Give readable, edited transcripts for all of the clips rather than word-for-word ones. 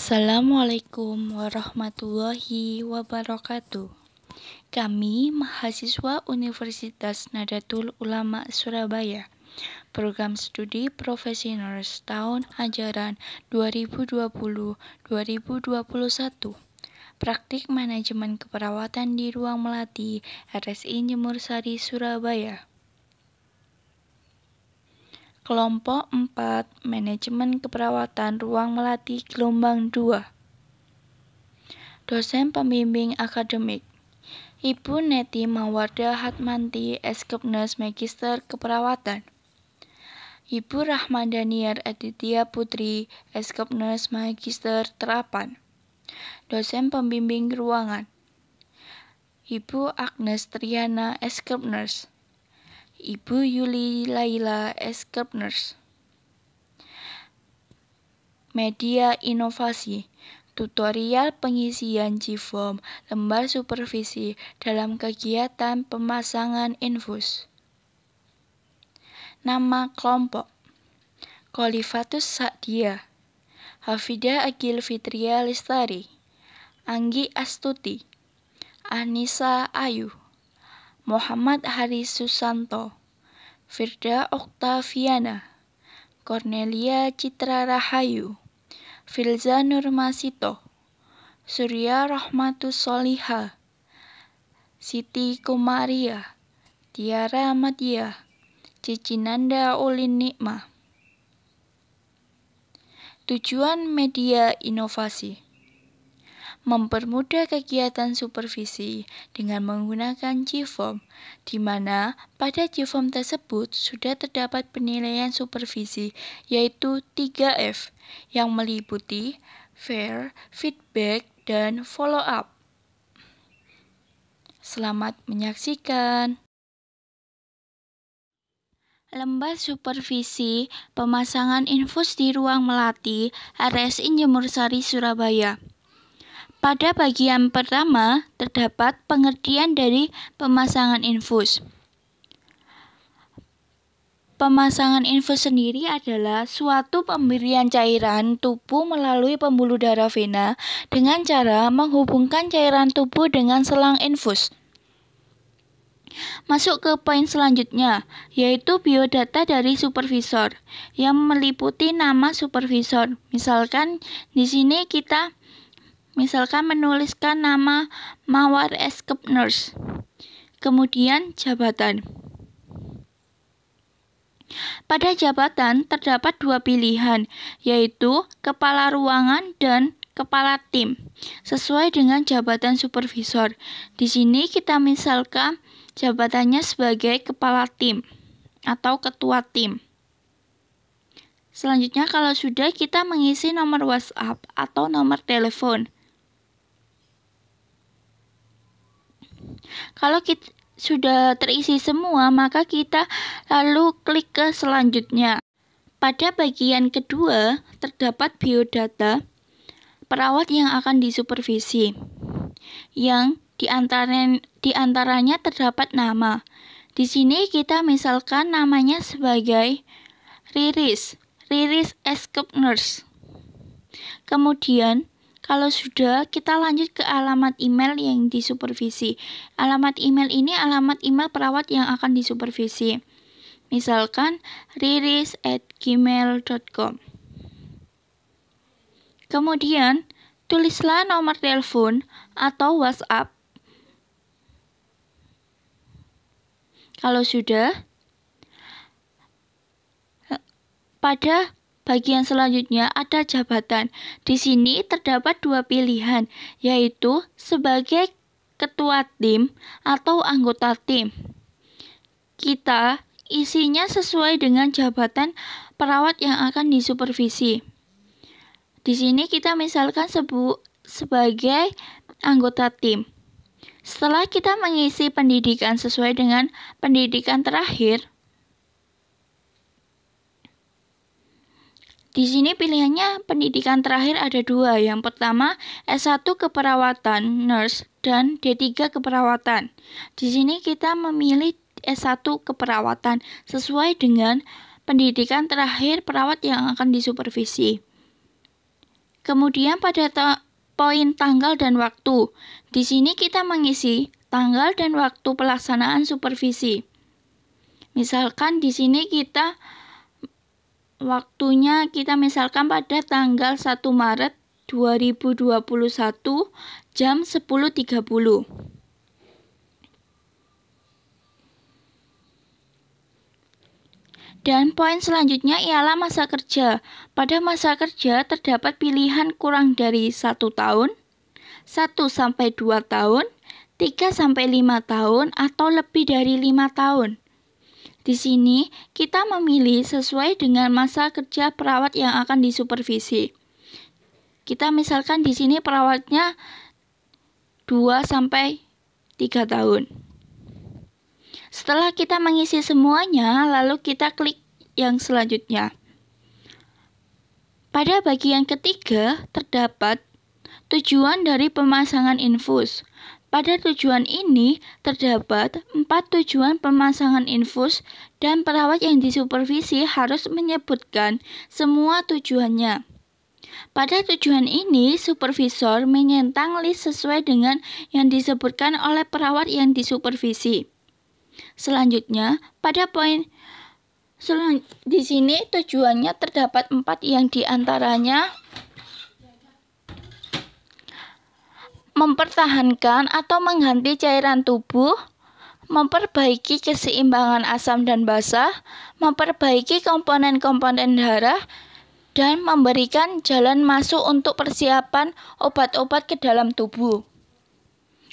Assalamualaikum warahmatullahi wabarakatuh. Kami mahasiswa Universitas Nahdlatul Ulama Surabaya, program studi profesi nurse tahun ajaran 2020-2021. Praktik manajemen keperawatan di ruang melati RSI Jemur Sari Surabaya. Kelompok 4, Manajemen Keperawatan Ruang Melati Gelombang 2. Dosen pembimbing akademik, Ibu Neti Mawarda Hatmanti, Eskepnes Magister Keperawatan. Ibu Rahmadaniar Aditya Putri, Eskepnes Magister Terapan. Dosen pembimbing ruangan, Ibu Agnes Triana, Eskepnes. Ibu Yuli Laila, Eskepnes. Media inovasi, tutorial pengisian G-form, lembar supervisi dalam kegiatan pemasangan infus. Nama kelompok, Khalifatus Sa'diyah, Hafidah Agil Fitria Lestari, Anggi Astuti, Anissa Ayu, Muhammad Haris Susanto, Firda Oktaviana, Cornelia Citra Rahayu, Filza Nurmasito, Surya Rahmatus Solihah, Siti Kumaria, Tiara Madia, Cicinanda Ulin Nikmah. Tujuan media inovasi, mempermudah kegiatan supervisi dengan menggunakan G-form, di mana pada G-form tersebut sudah terdapat penilaian supervisi, yaitu 3F, yang meliputi fair, feedback, dan follow-up. Selamat menyaksikan. Lembar supervisi pemasangan infus di ruang melati RSI Jemur Sari Surabaya. Pada bagian pertama, terdapat pengertian dari pemasangan infus. Pemasangan infus sendiri adalah suatu pemberian cairan tubuh melalui pembuluh darah vena dengan cara menghubungkan cairan tubuh dengan selang infus. Masuk ke poin selanjutnya, yaitu biodata dari supervisor yang meliputi nama supervisor. Misalkan di sini kita menuliskan nama Mawar Eskepnes, kemudian jabatan. Pada jabatan terdapat dua pilihan, yaitu kepala ruangan dan kepala tim, sesuai dengan jabatan supervisor. Di sini kita misalkan jabatannya sebagai kepala tim atau ketua tim. Selanjutnya, kalau sudah, kita mengisi nomor WhatsApp atau nomor telepon. Kalau kita sudah terisi semua, maka kita lalu klik ke selanjutnya. Pada bagian kedua, terdapat biodata perawat yang akan disupervisi, yang diantaranya terdapat nama. Di sini kita misalkan namanya sebagai Riris Eskepnes. Kemudian, kalau sudah, kita lanjut ke alamat email yang disupervisi. Alamat email ini alamat email perawat yang akan disupervisi. Misalkan riris@gmail.com. Kemudian, tulislah nomor telepon atau WhatsApp. Kalau sudah, pada bagian selanjutnya ada jabatan. Di sini terdapat dua pilihan, yaitu sebagai ketua tim atau anggota tim. Kita isinya sesuai dengan jabatan perawat yang akan disupervisi. Di sini kita misalkan sebagai anggota tim. Setelah kita mengisi pendidikan sesuai dengan pendidikan terakhir, di sini pilihannya pendidikan terakhir ada dua. Yang pertama, S1 Keperawatan Nurse dan D3 Keperawatan. Di sini kita memilih S1 Keperawatan sesuai dengan pendidikan terakhir perawat yang akan disupervisi. Kemudian pada poin tanggal dan waktu. Di sini kita mengisi tanggal dan waktu pelaksanaan supervisi. Misalkan di sini waktunya kita misalkan pada tanggal 1 Maret 2021 jam 10.30. Dan poin selanjutnya ialah masa kerja. Pada masa kerja terdapat pilihan kurang dari 1 tahun, 1-2 tahun, 3-5 tahun, atau lebih dari 5 tahun. Di sini kita memilih sesuai dengan masa kerja perawat yang akan disupervisi. Kita misalkan di sini perawatnya 2-3 tahun. Setelah kita mengisi semuanya, lalu kita klik yang selanjutnya. Pada bagian ketiga, terdapat tujuan dari pemasangan infus. Pada tujuan ini, terdapat 4 tujuan pemasangan infus dan perawat yang disupervisi harus menyebutkan semua tujuannya. Pada tujuan ini, supervisor menyentang list sesuai dengan yang disebutkan oleh perawat yang disupervisi. Selanjutnya, pada poin di sini tujuannya terdapat 4 yang diantaranya mempertahankan atau mengganti cairan tubuh, memperbaiki keseimbangan asam dan basa, memperbaiki komponen-komponen darah, dan memberikan jalan masuk untuk persiapan obat-obat ke dalam tubuh.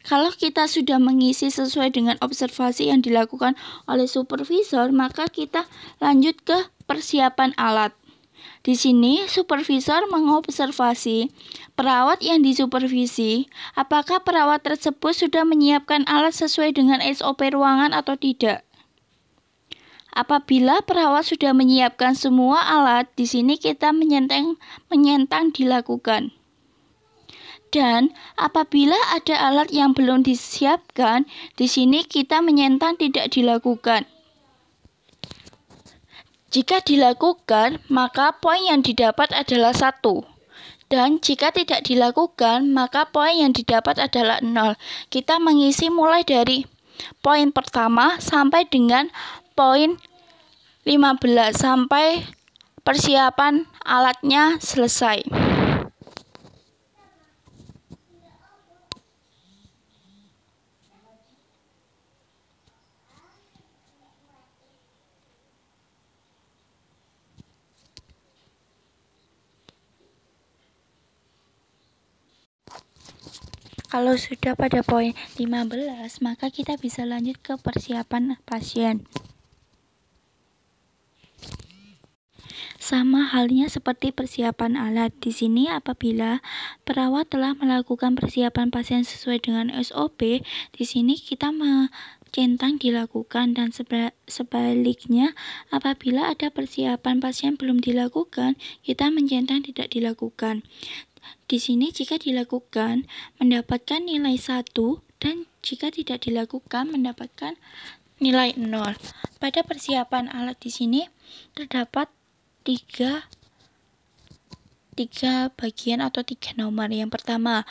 Kalau kita sudah mengisi sesuai dengan observasi yang dilakukan oleh supervisor, maka kita lanjut ke persiapan alat. Di sini, supervisor mengobservasi perawat yang disupervisi, apakah perawat tersebut sudah menyiapkan alat sesuai dengan SOP ruangan atau tidak. Apabila perawat sudah menyiapkan semua alat, di sini kita menyentang dilakukan. Dan apabila ada alat yang belum disiapkan, di sini kita menyentang tidak dilakukan. Jika dilakukan, maka poin yang didapat adalah 1. Dan jika tidak dilakukan, maka poin yang didapat adalah 0. Kita mengisi mulai dari poin pertama sampai dengan poin 15 sampai persiapan alatnya selesai. Kalau sudah pada poin 15, maka kita bisa lanjut ke persiapan pasien. Sama halnya seperti persiapan alat. Di sini apabila perawat telah melakukan persiapan pasien sesuai dengan SOP, di sini kita mencentang dilakukan, dan sebaliknya apabila ada persiapan pasien belum dilakukan, kita mencentang tidak dilakukan. Di sini jika dilakukan mendapatkan nilai 1 dan jika tidak dilakukan mendapatkan nilai 0. Pada persiapan alat di sini terdapat tiga bagian atau 3 nomor. Yang pertama,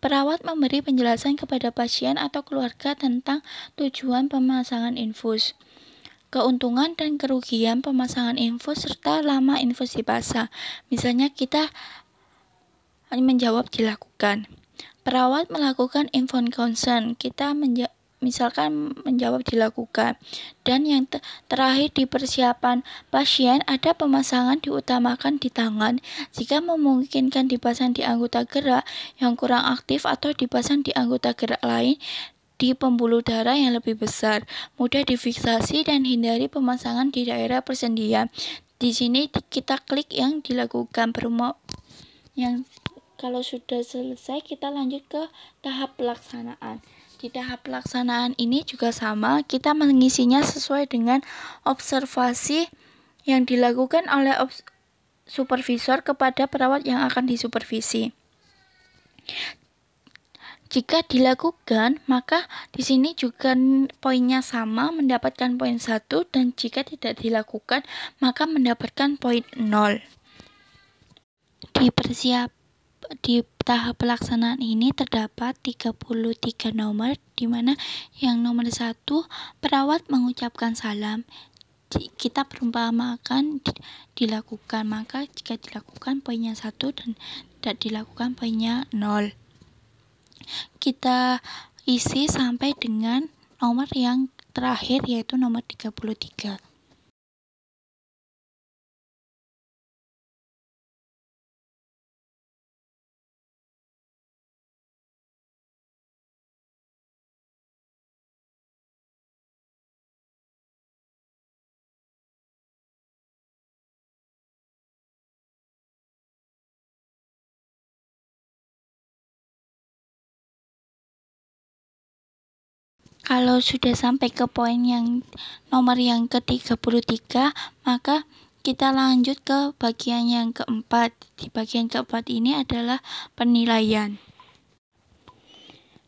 perawat memberi penjelasan kepada pasien atau keluarga tentang tujuan pemasangan infus, keuntungan dan kerugian pemasangan infus, serta lama infus dipasang. Misalnya kita menjawab dilakukan. Perawat melakukan informed consent, kita misalkan menjawab dilakukan. Dan yang terakhir di persiapan pasien, ada pemasangan diutamakan di tangan jika memungkinkan dipasang di anggota gerak yang kurang aktif atau dipasang di anggota gerak lain di pembuluh darah yang lebih besar, mudah difiksasi dan hindari pemasangan di daerah persendian. Di sini kita klik yang dilakukan. Kalau sudah selesai, kita lanjut ke tahap pelaksanaan. Di tahap pelaksanaan ini juga sama, kita mengisinya sesuai dengan observasi yang dilakukan oleh supervisor kepada perawat yang akan disupervisi. Jika dilakukan, maka di sini juga poinnya sama, mendapatkan poin 1, dan jika tidak dilakukan, maka mendapatkan poin 0. Di tahap pelaksanaan ini terdapat 33 nomor, di mana yang nomor 1 perawat mengucapkan salam. Kita perumpamakan dilakukan, maka jika dilakukan poinnya 1 dan tidak dilakukan poinnya 0. Kita isi sampai dengan nomor yang terakhir, yaitu nomor 33. Kalau sudah sampai ke poin yang nomor yang ke-33, maka kita lanjut ke bagian yang keempat. Di bagian keempat ini adalah penilaian.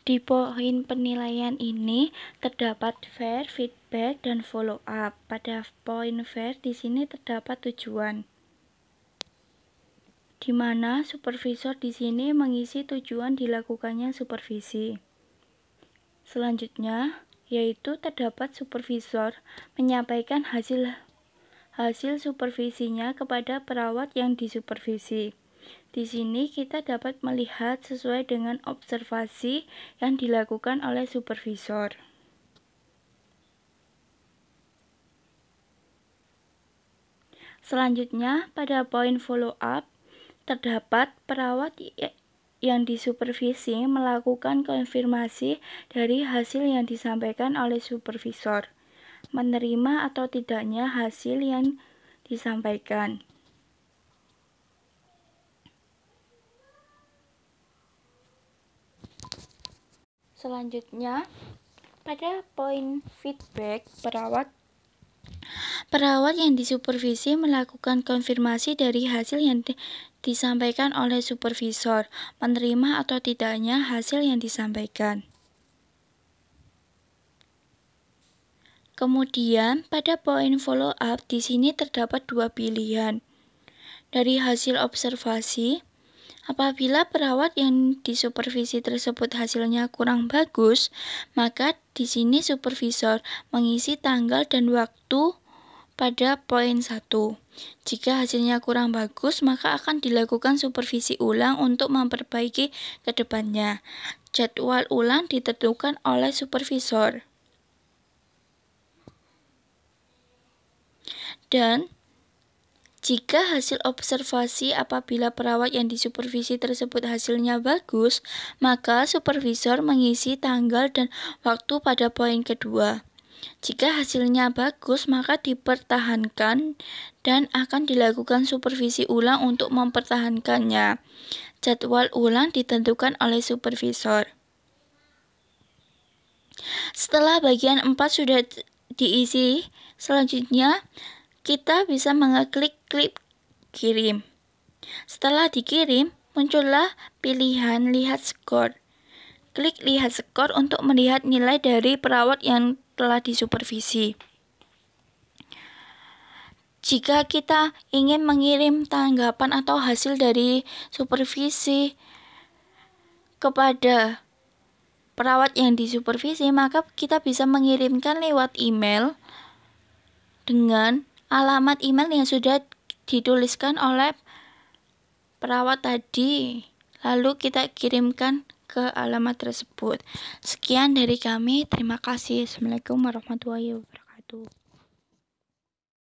Di poin penilaian ini terdapat fair, feedback, dan follow up. Pada poin fair di sini terdapat tujuan, di mana supervisor di sini mengisi tujuan dilakukannya supervisi. Selanjutnya, yaitu terdapat supervisor menyampaikan hasil supervisinya kepada perawat yang disupervisi. Di sini kita dapat melihat sesuai dengan observasi yang dilakukan oleh supervisor. Selanjutnya, pada poin follow up, terdapat perawat yang disupervisi melakukan konfirmasi dari hasil yang disampaikan oleh supervisor, menerima atau tidaknya hasil yang disampaikan. Selanjutnya, pada poin feedback, perawat yang disupervisi melakukan konfirmasi dari hasil yang disampaikan oleh supervisor, menerima atau tidaknya hasil yang disampaikan. Kemudian, pada poin follow up di sini terdapat 2 pilihan. Dari hasil observasi, apabila perawat yang disupervisi tersebut hasilnya kurang bagus, maka di sini supervisor mengisi tanggal dan waktu pada poin 1. Jika hasilnya kurang bagus, maka akan dilakukan supervisi ulang untuk memperbaiki ke depannya. Jadwal ulang ditentukan oleh supervisor. Dan jika hasil observasi apabila perawat yang disupervisi tersebut hasilnya bagus, maka supervisor mengisi tanggal dan waktu pada poin kedua. Jika hasilnya bagus, maka dipertahankan dan akan dilakukan supervisi ulang untuk mempertahankannya. Jadwal ulang ditentukan oleh supervisor. Setelah bagian 4 sudah diisi, selanjutnya kita bisa mengeklik klik kirim. Setelah dikirim, muncullah pilihan lihat skor. Klik lihat skor untuk melihat nilai dari perawat yang telah disupervisi. Jika kita ingin mengirim tanggapan atau hasil dari supervisi kepada perawat yang disupervisi, maka kita bisa mengirimkan lewat email dengan alamat email yang sudah dituliskan oleh perawat tadi, lalu kita kirimkan ke alamat tersebut. Sekian dari kami, terima kasih. Assalamualaikum warahmatullahi wabarakatuh.